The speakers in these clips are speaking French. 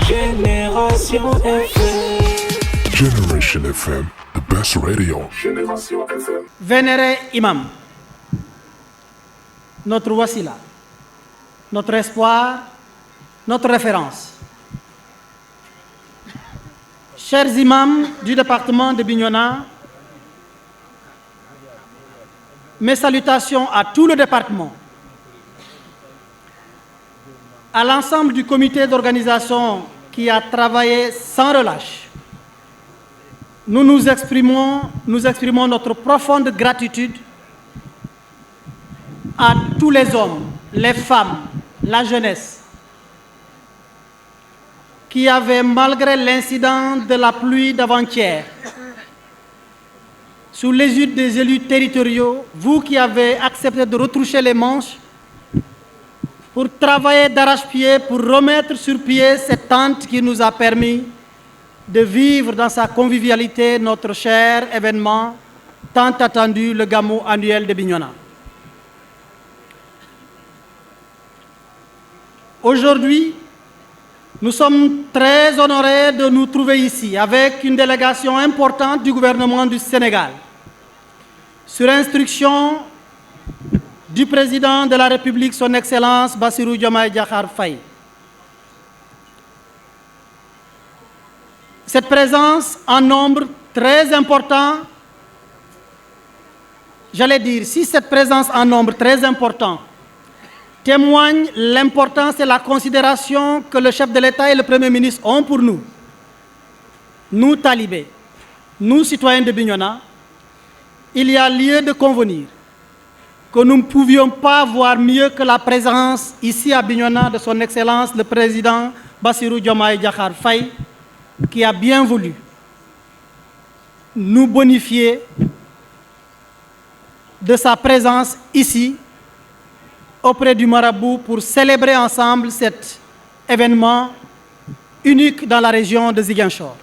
Génération FM. Generation FM, the best radio. Génération FM. Vénéré Imam, notre wasila, notre espoir, notre référence. Chers imams du département de Bignona, mes salutations à tout le département, à l'ensemble du comité d'organisation qui a travaillé sans relâche. Nous exprimons notre profonde gratitude à tous les hommes, les femmes, la jeunesse, qui avaient, malgré l'incident de la pluie d'avant-hier, sous l'égide des élus territoriaux, vous qui avez accepté de retroucher les manches pour travailler d'arrache-pied, pour remettre sur pied cette tente qui nous a permis de vivre dans sa convivialité notre cher événement tant attendu, le Gamou annuel de Bignona. Aujourd'hui, nous sommes très honorés de nous trouver ici avec une délégation importante du gouvernement du Sénégal, sur instruction du président de la République, son Excellence Bassirou Diomaye Diakhar Faye. Cette présence en nombre très important, j'allais dire, si cette présence en nombre très important témoigne l'importance et la considération que le chef de l'État et le Premier ministre ont pour nous, nous talibés, nous citoyens de Bignona, il y a lieu de convenir que nous ne pouvions pas voir mieux que la présence ici à Bignona de son Excellence le Président Bassirou Diomaye Diakhar Faye, qui a bien voulu nous bonifier de sa présence ici auprès du marabout pour célébrer ensemble cet événement unique dans la région de Ziguinchor.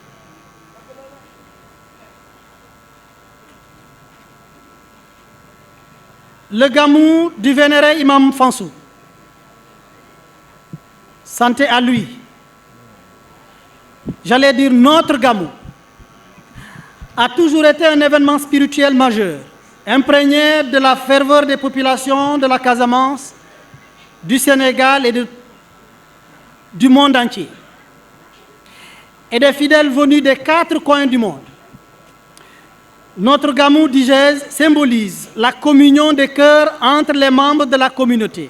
Le Gamou du vénéré Imam Fansou, santé à lui, j'allais dire notre Gamou, a toujours été un événement spirituel majeur, imprégné de la ferveur des populations de la Casamance, du Sénégal et du monde entier, et des fidèles venus des 4 coins du monde. Notre Gamou d'Igez symbolise la communion des cœurs entre les membres de la communauté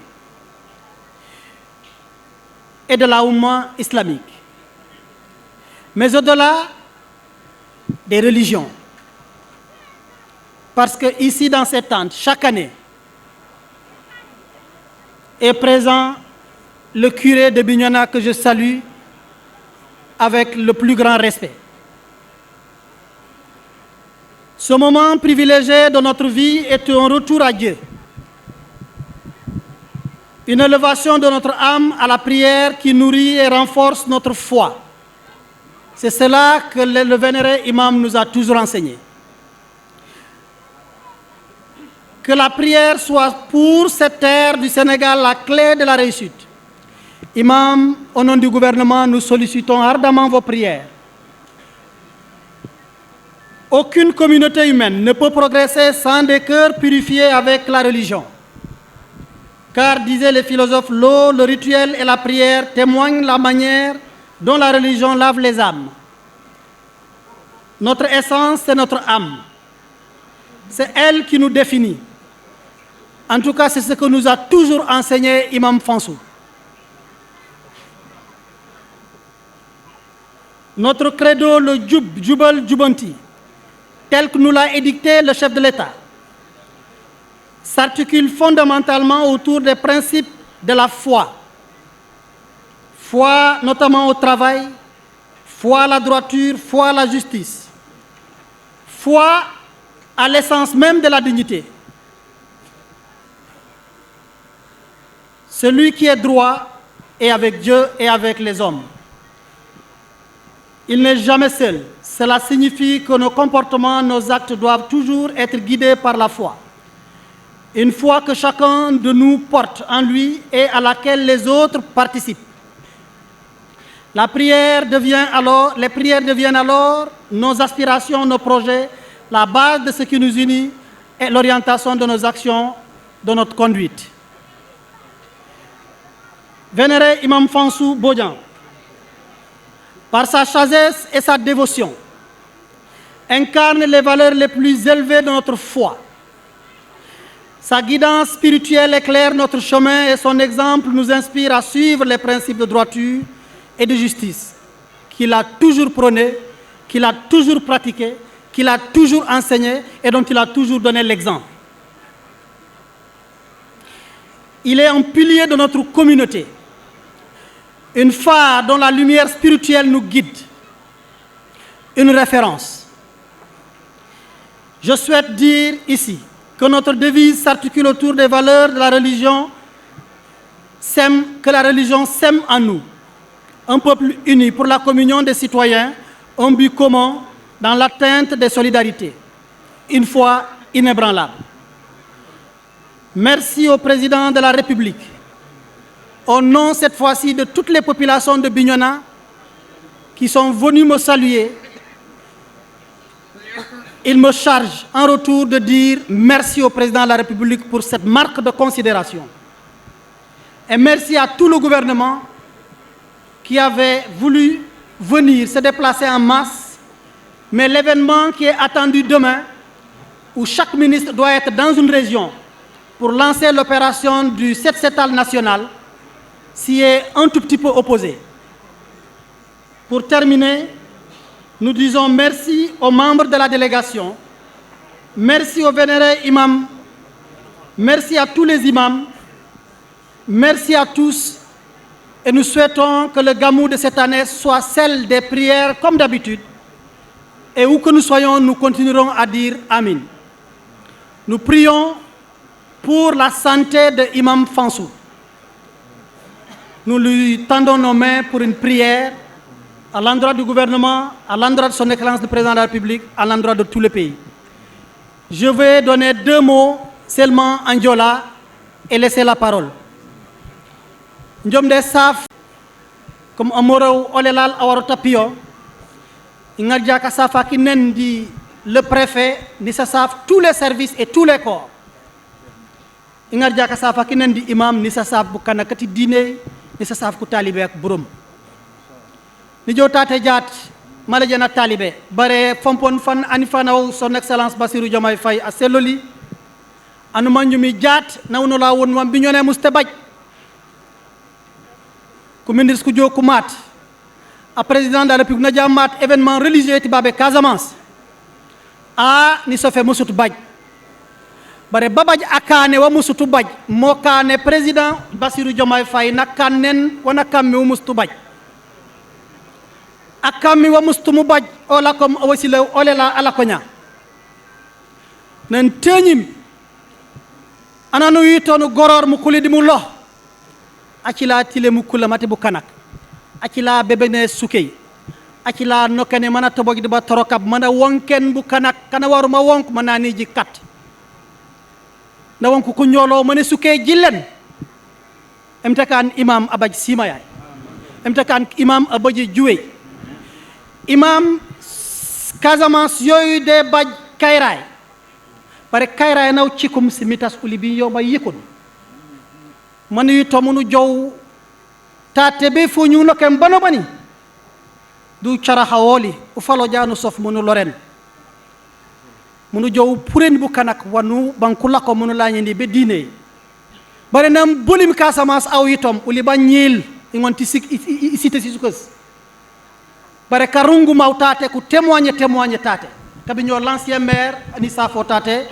et de la Oumma islamique, mais au-delà des religions. Parce que ici, dans cette tente, chaque année, est présent le curé de Bignona que je salue avec le plus grand respect. Ce moment privilégié de notre vie est un retour à Dieu, une élévation de notre âme à la prière qui nourrit et renforce notre foi. C'est cela que le vénéré imam nous a toujours enseigné. Que la prière soit pour cette terre du Sénégal la clé de la réussite. Imam, au nom du gouvernement, nous sollicitons ardemment vos prières. Aucune communauté humaine ne peut progresser sans des cœurs purifiés avec la religion. Car, disaient les philosophes, l'eau, le rituel et la prière témoignent la manière dont la religion lave les âmes. Notre essence, c'est notre âme. C'est elle qui nous définit. En tout cas, c'est ce que nous a toujours enseigné Imam Fansou. Notre credo, le Jubal Jubanti, tel que nous l'a édicté le chef de l'État, s'articule fondamentalement autour des principes de la foi. Foi notamment au travail, foi à la droiture, foi à la justice, foi à l'essence même de la dignité. Celui qui est droit est avec Dieu et avec les hommes. Il n'est jamais seul. Cela signifie que nos comportements, nos actes doivent toujours être guidés par la foi. Une foi que chacun de nous porte en lui et à laquelle les autres participent. les prières deviennent alors nos aspirations, nos projets, la base de ce qui nous unit et l'orientation de nos actions, de notre conduite. Vénéré Imam Fansou Bodian, par sa sagesse et sa dévotion, incarne les valeurs les plus élevées de notre foi. Sa guidance spirituelle éclaire notre chemin et son exemple nous inspire à suivre les principes de droiture et de justice qu'il a toujours prôné, qu'il a toujours pratiqué, qu'il a toujours enseigné et dont il a toujours donné l'exemple. Il est un pilier de notre communauté, une phare dont la lumière spirituelle nous guide, une référence. Je souhaite dire ici que notre devise s'articule autour des valeurs de la religion, que la religion sème en nous, un peuple uni pour la communion des citoyens, un but commun dans l'atteinte des solidarités, une foi inébranlable. Merci au président de la République, au nom cette fois-ci de toutes les populations de Bignona qui sont venues me saluer. Il me charge en retour de dire merci au président de la République pour cette marque de considération. Et merci à tout le gouvernement qui avait voulu venir se déplacer en masse. Mais l'événement qui est attendu demain, où chaque ministre doit être dans une région pour lancer l'opération du Set-Setal national, s'y est un tout petit peu opposé. Pour terminer, nous disons merci aux membres de la délégation, merci aux vénérés imams, merci à tous les imams, merci à tous et nous souhaitons que le gamou de cette année soit celle des prières comme d'habitude et où que nous soyons, nous continuerons à dire Amin. Nous prions pour la santé de Imam Fansou. Nous lui tendons nos mains pour une prière à l'endroit du gouvernement, à l'endroit de son Excellence le Président de la République, à l'endroit de tout le pays. Je vais donner 2 mots seulement en Diola et laisser la parole. Njomde Saf, comme Amoro Olelal Awarotapio, Ingadjaka Safa qui dit le préfet, ni Saf tous les services et tous les corps. Ingadjaka Safa qui dit imam, ni Saf Bukanakati Dine, ni Saf Koutalibé ak Burum. Ni jotate jat malajana talibé bare fompon fan anifanaw son excellence Bassirou Diomaye Faye a seloli anu manjumi jat nawno la won wam biñone mustabaj ko ministre ko joku mat a président de la République na jamat événement religieux ti babé Casamance a ni sofe musut baj bare babaj akane wa musutu baj mo kane président Bassirou Diomaye Faye nakanen wana kammi mustu baj akami wa mustumu baj ola kom wasila olela ala konya nan teñim ananu yitonu goror mu kulidi mu lo akila tile mu kulamati bu kanak akila bebene sukey akila nokane mana tobogi ba torokab mana wonken bu kanak kana waruma wonk mana ni ji kat na wonku ku ñolo mané sukey jillen emtakan imam abaj simayay emtakan imam abaji juwe imam Casamance yoyu de baj kayray bare kayray naw cikum simitas ulibi yo ba yikun man yu tomunu jow tate be fo ñu no kem bano bani du cara hawoli u falo janu sof munu loren munu jow puren bu kanak wanu bankula ko munu lañi ndi be diine bare nam bolim Casamance aw yitom uliba ñil ngonti sik cité sisukus bare karungu mautate ku témoigner tate kabi ñoo l'ancien maire ani safo tate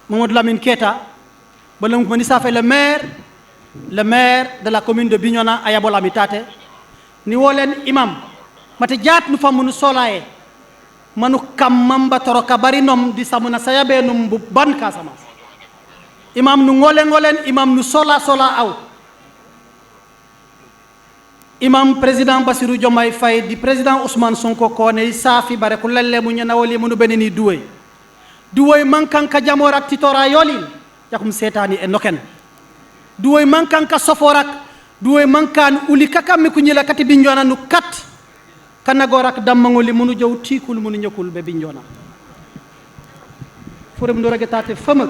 Mamadou Lamine Keta balam ko ni safé le maire de la commune de Bignona ayabol ami tate ni wolen imam mate jaat nu famunu solaye manu kam mamba toroka bari nom di samuna sayabe num bu ban Casamance imam nu ngolen imam nu sola aw imam président Bassirou Diomaye Faye di président Ousmane Sonko kone safi bare ko lelle mu ñana wali mu beneni duwoy mankan ka jamorak titora yolil yakum setani e noken duwoy mankan ka soforak duwe mankan uli kakam kunyila kati Bignona nu kat kanagorak dammangoli munu jaw tikul munu nyakul be Bignona furem ndorage tate famak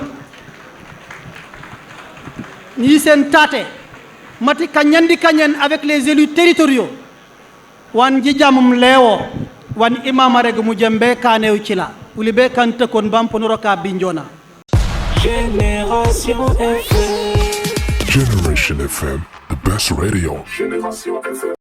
ni sen tate mati kanyandi kanyen avec les élus territoriaux wan jijamum lewo wan imama reg mu jembe kanew cila uli be kanta kon bamponoroka Bignona. Generation FM, the best radio. Generation FM.